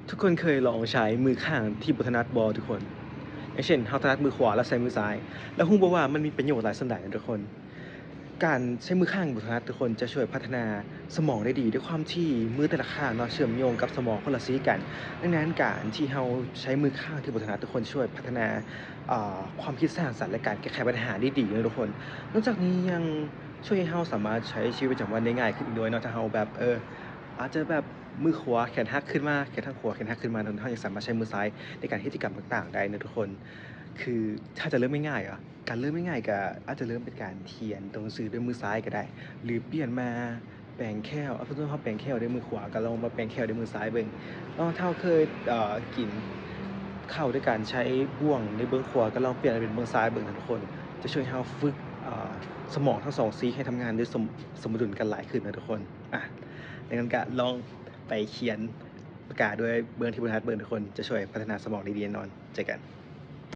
ทุกคนเคยลองใช้มือข้างที่บ่ถนัดบ่ทุกคนอย่างเช่นเราถนัดมือขวาแล้วใช้มือซ้ายแล้วรู้บ่ว่ามันมีประโยชน์หลายส่วนใดนะทุกคนการใช้มือข้างบ่ถนัดทุกคนจะช่วยพัฒนาสมองได้ดีด้วยความที่มือแต่ละข้างเนาะเชื่อมโยงกับสมองคนละซีกกันดังนั้นการที่เราใช้มือข้างที่บ่ถนัดทุกคนช่วยพัฒนาความคิดสร้างสรรค์และการแก้ไขปัญหาได้ดีนะทุกคนนอกจากนี้ยังช่วยให้เราสามารถใช้ชีวิตประจำวันได้ง่ายขึ้นอีกด้วยเนาะถ้าเราแบบอาจจะแบบมือขวาแขนหักขึ้นมาแขนข้างขวาแขนหักขึ้นมาเรายังสามารถใช้มือซ้ายในการเฮ็ดกิจกรรมต่างๆได้นะทุกคนคือถ้าจะเริ่มง่ายๆการเริ่มง่ายๆก็อาจจะเริ่มเป็นการเขียนตัวหนังสือด้วยมือซ้ายก็ได้หรือเปลี่ยนมาแปรงแค้วสมมุติเราแปรงแค้วด้วยมือขวาก็ลองมาแปรงแค้วด้วยมือซ้ายเบิ่งแล้วถ้าเราเคยกินข้าวด้วยการใช้บ้วงในเบื้องขวาก็ลองเปลี่ยนมาเป็นเบื้องซ้ายเบิ่งนะทุกคนจะช่วยให้เราฝึกอ่าสมองทั้งสองซีกให้ทำงานด้วยสมดุลกันหลายขึ้นนะทุกคนดังนั้นก็ลองไปเขียนปากกาด้วยเบอร์ที่บรรทัดเบอร์ทุกคนจะช่วยพัฒนาสมองได้ดีแน่นอนเจอกัน